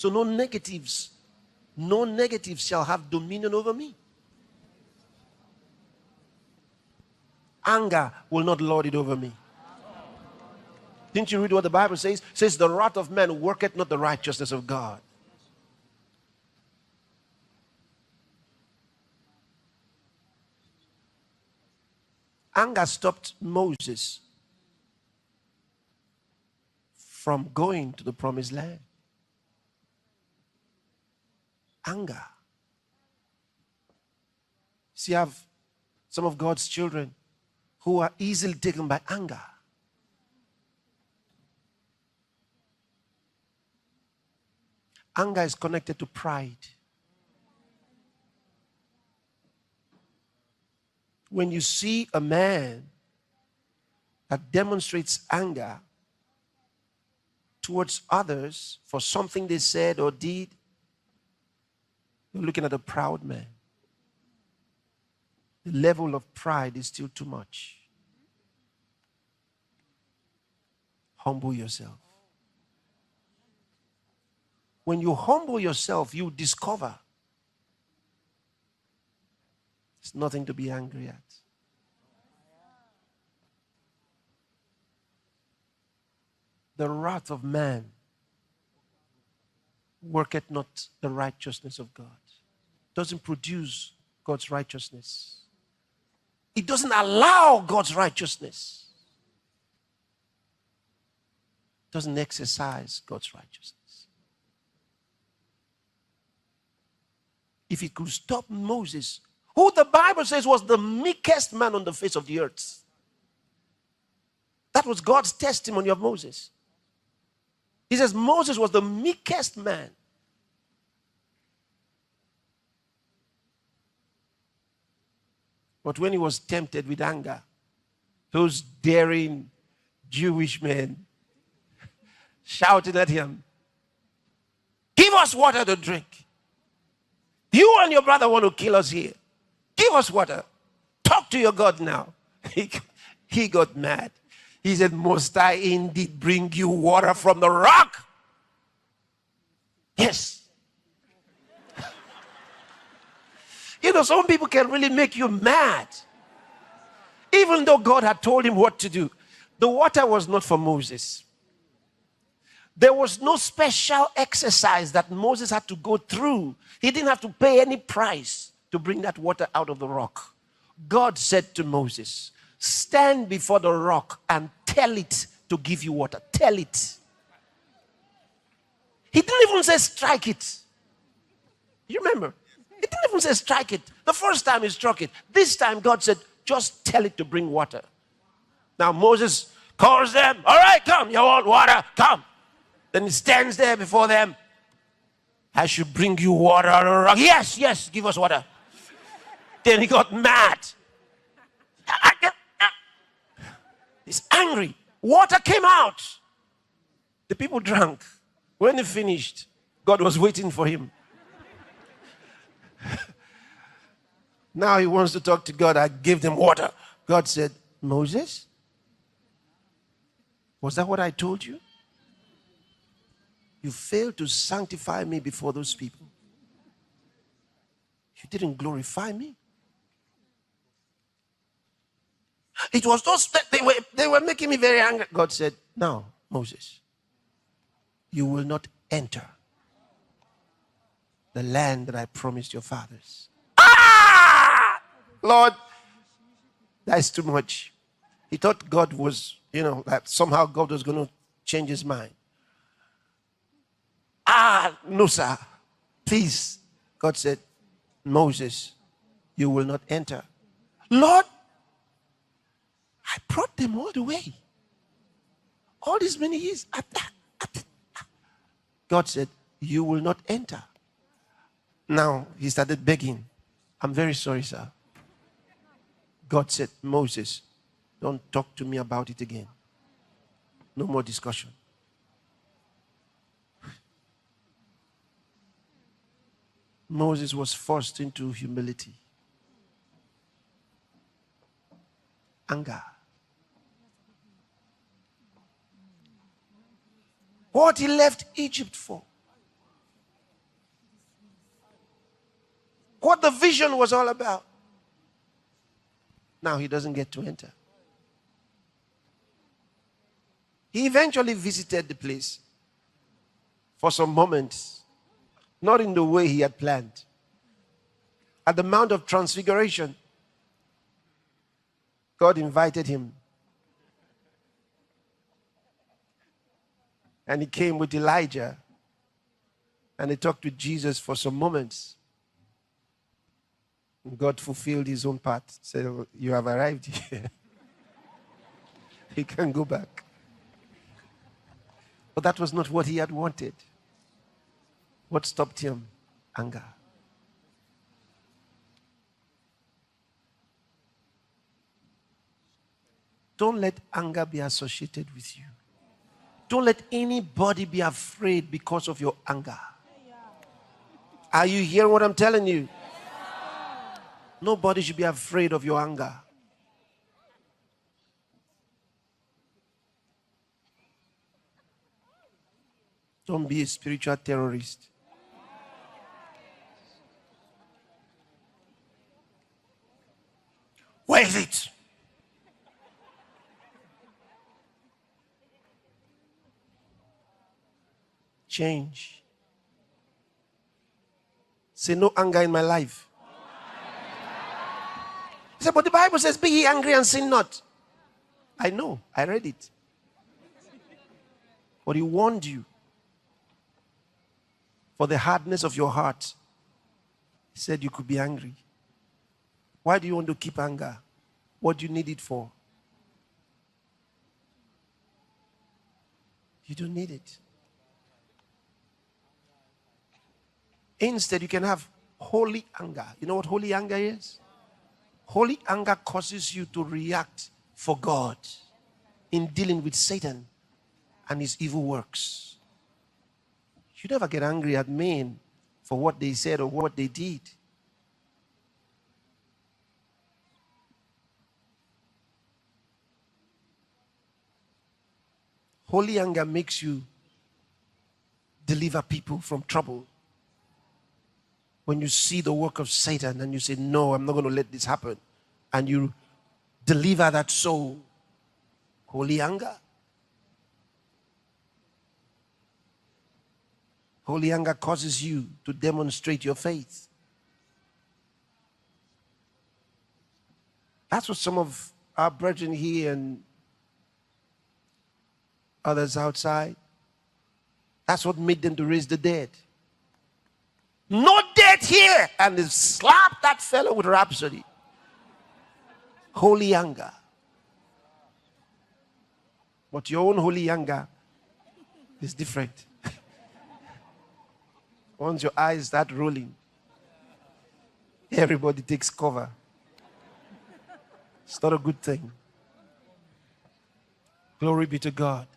So no negatives shall have dominion over me. Anger will not lord it over me. Didn't you read what the Bible says? It says, the wrath of man worketh not the righteousness of God. Anger stopped Moses from going to the promised land. Anger. See, you have some of God's children who are easily taken by anger. Anger is connected to pride. When you see a man that demonstrates anger towards others for something they said or did, you're looking at a proud man. The level of pride is still too much. Humble yourself. When you humble yourself, you discover there's nothing to be angry at. The wrath of man worketh not the righteousness of God. Doesn't produce God's righteousness. It doesn't allow God's righteousness. Doesn't exercise God's righteousness. If it could stop Moses, who the Bible says was the meekest man on the face of the earth. That was God's testimony of Moses. He says Moses was the meekest man. But when he was tempted with anger, those daring Jewish men shouted at him, "Give us water to drink. You and your brother want to kill us here. Give us water. Talk to your God now." He got mad. He said, "Must I indeed bring you water from the rock?" Yes. You know, some people can really make you mad. Even though God had told him what to do. The water was not for Moses. There was no special exercise that Moses had to go through. He didn't have to pay any price to bring that water out of the rock. God said to Moses, "Stand before the rock and tell it to give you water." Tell it. He didn't even say strike it. You remember? He didn't even say strike it. The first time he struck it. This time God said, "Just tell it to bring water." Now Moses calls them. "All right, come. You want water? Come." Then he stands there before them. "I should bring you water out of the rock." "Yes, yes, give us water." Then he got mad. He's angry. Water came out. The people drank. When he finished, God was waiting for him. Now he wants to talk to God. "I gave them water." God said, "Moses, was that what I told you? You failed to sanctify me before those people. You didn't glorify me. It was those, they were making me very angry." God said, "Now, Moses, you will not enter the land that I promised your fathers." Lord, that's too much. He thought God was, that somehow God was going to change his mind. No, sir. Please. God said, "Moses, you will not enter." "Lord, I brought them all the way. All these many years." God said, "You will not enter." Now he started begging. "I'm very sorry, sir." God said, "Moses, don't talk to me about it again. No more discussion." Moses was forced into humility. Anger. What he left Egypt for. what the vision was all about. Now he doesn't get to enter. He eventually visited the place for some moments, not in the way he had planned. At the Mount of Transfiguration, God invited him. And he came with Elijah. And he talked with Jesus for some moments. And God fulfilled his own part. Said, you have arrived here. You can go back. But that was not what he had wanted. What stopped him? Anger. Don't let anger be associated with you. Don't let anybody be afraid because of your anger. Are you hearing what I'm telling you? Nobody should be afraid of your anger. Don't be a spiritual terrorist. Where is it? Change. Say, no anger in my life. He said, but the Bible says, be ye angry and sin not. I know, I read it. But he warned you for the hardness of your heart. He said you could be angry. Why do you want to keep anger? What do you need it for? You don't need it. Instead, you can have holy anger. You know what holy anger is? Holy anger causes you to react for God in dealing with Satan and his evil works. You never get angry at men for what they said or what they did. Holy anger makes you deliver people from trouble. When you see the work of Satan and you say, no, I'm not going to let this happen. And you deliver that soul. Holy anger. Holy anger causes you to demonstrate your faith. That's what some of our brethren here and others outside, that's what made them to raise the dead. No dead here. And they slapped that fellow with rhapsody. Holy anger. But your own holy anger is different. Once your eyes start rolling, everybody takes cover. It's not a good thing. Glory be to God.